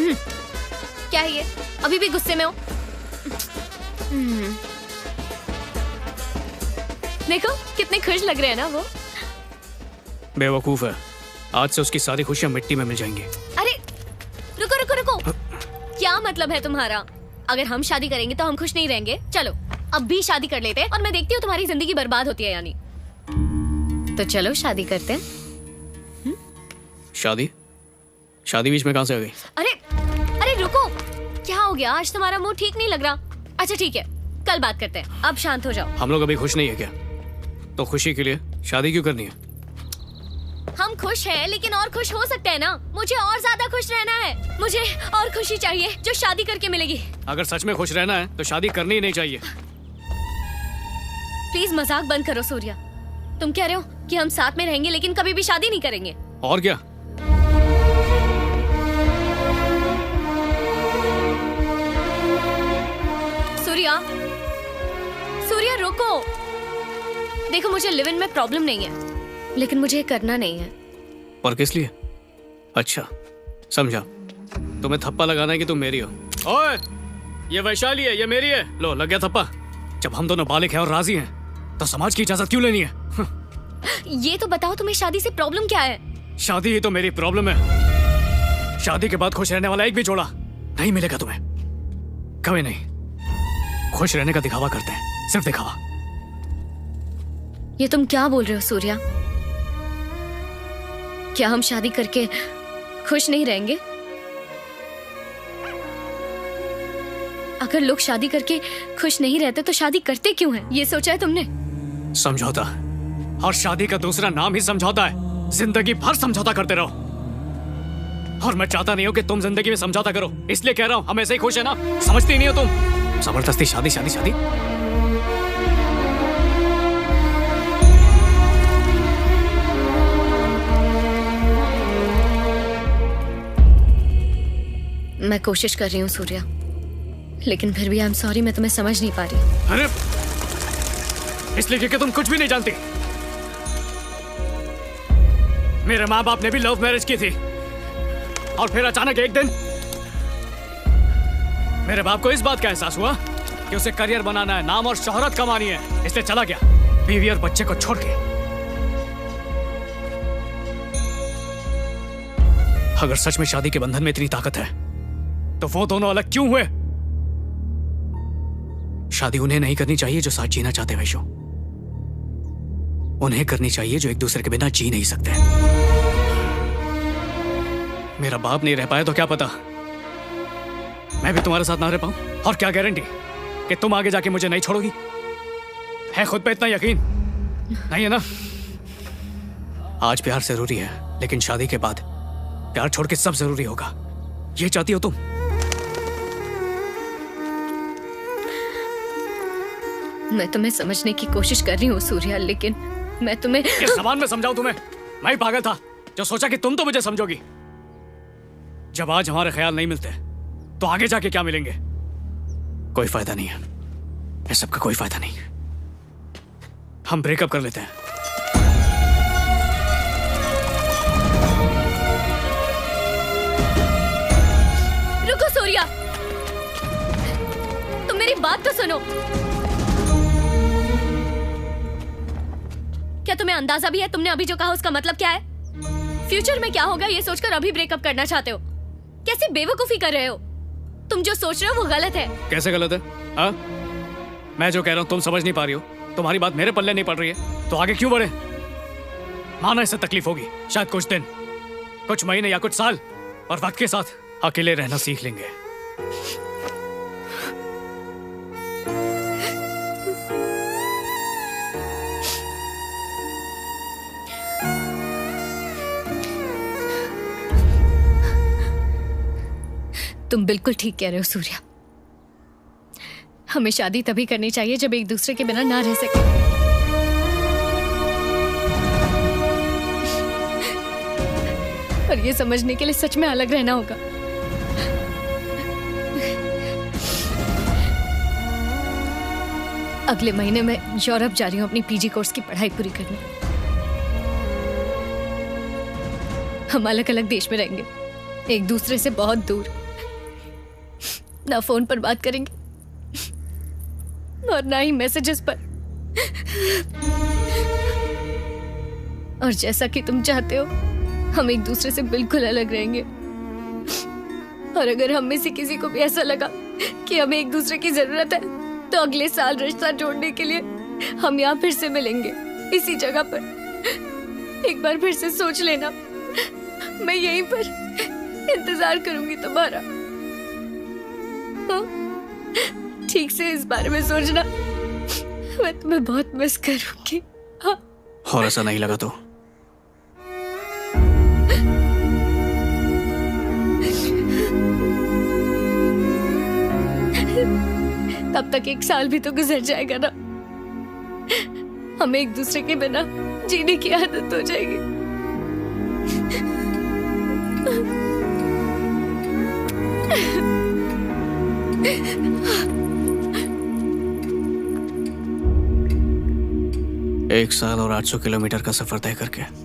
क्या है ये? अभी भी गुस्से में हो? देखो कितने खुश लग रहे हैं ना वो। बेवकूफ है, आज से उसकी सारी खुशियां मिट्टी में मिल जाएंगी। अरे रुको रुको रुको, क्या मतलब है तुम्हारा? अगर हम शादी करेंगे तो हम खुश नहीं रहेंगे? चलो अब भी शादी कर लेते हैं और मैं देखती हूँ तुम्हारी जिंदगी बर्बाद होती है यानी। तो चलो शादी करते हैं। शादी? शादी बीच में कहां से आ गई? अरे अरे रुको, क्या हो गया? आज तुम्हारा मूड ठीक नहीं लग रहा। अच्छा ठीक है, कल बात करते हैं, अब शांत हो जाओ। हम लोग अभी खुश नहीं है क्या? तो खुशी के लिए शादी क्यों करनी है? हम खुश हैं लेकिन और खुश हो सकते हैं ना। मुझे और ज्यादा खुश रहना है, मुझे और खुशी चाहिए जो शादी करके मिलेगी। अगर सच में खुश रहना है तो शादी करनी ही नहीं चाहिए। प्लीज मजाक बंद करो सूर्या। तुम कह रहे हो कि हम साथ में रहेंगे लेकिन कभी भी शादी नहीं करेंगे? और क्या? सूर्या, सूर्या रुको। देखो मुझे लिव इन में प्रॉब्लम नहीं है लेकिन मुझे ये करना नहीं है। और किस लिए? अच्छा समझा, तुम्हें थप्पा लगाना है कि तुम मेरी हो। ओए, ये वैशाली है, ये मेरी है। लो लग गया थप्पा। जब हम दोनों बालिग हैं और राजी हैं तो समाज की इजाजत क्यों लेनी है? ये तो बताओ तुम्हें शादी से प्रॉब्लम क्या है? शादी ही तो मेरी प्रॉब्लम है। शादी के बाद खुश रहने वाला एक भी जोड़ा नहीं मिलेगा तुम्हें, कभी नहीं। खुश रहने का दिखावा करते हैं, सिर्फ दिखावा। ये तुम क्या बोल रहे हो सूर्या? क्या हम शादी करके खुश नहीं रहेंगे? अगर लोग शादी करके खुश नहीं रहते तो शादी करते क्यों हैं? ये सोचा है तुमने? समझौता, और शादी का दूसरा नाम ही समझौता है। जिंदगी भर समझौता करते रहो। और मैं चाहता नहीं हूं कि तुम जिंदगी में समझौता करो, इसलिए कह रहा हूं हम ऐसे ही खुश है ना। समझती नहीं हो तुम? जबरदस्ती शादी शादी शादी। मैं कोशिश कर रही हूँ सूर्या, लेकिन फिर भी आई एम सॉरी, मैं तुम्हें समझ नहीं पा रही। अरे इसलिए क्योंकि तुम कुछ भी नहीं जानती। मेरे माँ बाप ने भी लव मैरिज की थी और फिर अचानक एक दिन मेरे बाप को इस बात का एहसास हुआ कि उसे करियर बनाना है, नाम और शोहरत कमानी है, इसलिए चला गया बीवी और बच्चे को छोड़ के। अगर सच में शादी के बंधन में इतनी ताकत है तो वो दोनों अलग क्यों हुए? शादी उन्हें नहीं करनी चाहिए जो साथ जीना चाहते वैशो, उन्हें करनी चाहिए जो एक दूसरे के बिना जी नहीं सकते। मेरा बाप नहीं रह पाया तो क्या पता मैं भी तुम्हारे साथ ना रह पाऊं? और क्या गारंटी कि तुम आगे जाके मुझे नहीं छोड़ोगी? है खुद पे इतना यकीन नहीं है ना? आज प्यार जरूरी है लेकिन शादी के बाद प्यार छोड़ के सब जरूरी होगा, ये चाहती हो तुम? मैं तुम्हें समझने की कोशिश कर रही हूँ सूर्या, लेकिन मैं तुम्हें किस जबान में समझाऊं तुम्हें? मैं ही पागल था जो सोचा कि तुम तो मुझे समझोगी। जब आज हमारे ख्याल नहीं मिलते तो आगे जाके क्या मिलेंगे? कोई फायदा नहीं है, इस सब का कोई फायदा नहीं। हम ब्रेकअप कर लेते हैं। रुको सूर्या, तुम मेरी बात तो सुनो। क्या तुम्हें अंदाजा भी है तुमने अभी जो कहा उसका मतलब क्या है? फ्यूचर में क्या होगा ये सोचकर अभी ब्रेकअप करना चाहते हो? कैसी बेवकूफी कर रहे हो? तुम जो सोच रहे हो वो गलत है। कैसे गलत है? हाँ, मैं जो कह रहा हूं तुम समझ नहीं पा रही हो, तुम्हारी बात मेरे पल्ले नहीं पड़ रही है, तो आगे क्यों बढ़े? माना इससे तकलीफ होगी, शायद कुछ दिन, कुछ महीने या कुछ साल, और वक्त के साथ अकेले रहना सीख लेंगे। तुम बिल्कुल ठीक कह रहे हो सूर्या। हमें शादी तभी करनी चाहिए जब एक दूसरे के बिना ना रह सके। और ये समझने के लिए सच में अलग रहना होगा। अगले महीने मैं यूरोप जा रही हूँ अपनी पीजी कोर्स की पढ़ाई पूरी करने। हम अलग अलग देश में रहेंगे, एक दूसरे से बहुत दूर, ना फोन पर बात करेंगे और ना ही मैसेजेस पर। और जैसा कि तुम चाहते हो हम एक दूसरे से बिल्कुल अलग रहेंगे। और अगर हम में से किसी को भी ऐसा लगा कि हमें एक दूसरे की जरूरत है तो अगले साल रिश्ता जोड़ने के लिए हम यहाँ फिर से मिलेंगे, इसी जगह पर। एक बार फिर से सोच लेना, मैं यहीं पर इंतजार करूंगी तुम्हारा। हाँ? ठीक से इस बारे में सोचना, मैं तुम्हें बहुत मिस करूंगी। हाँ? और ऐसा नहीं लगा तो तब तक 1 साल भी तो गुजर जाएगा ना, हमें एक दूसरे के बिना जीने की आदत हो जाएगी। एक साल और 800 किलोमीटर का सफर तय करके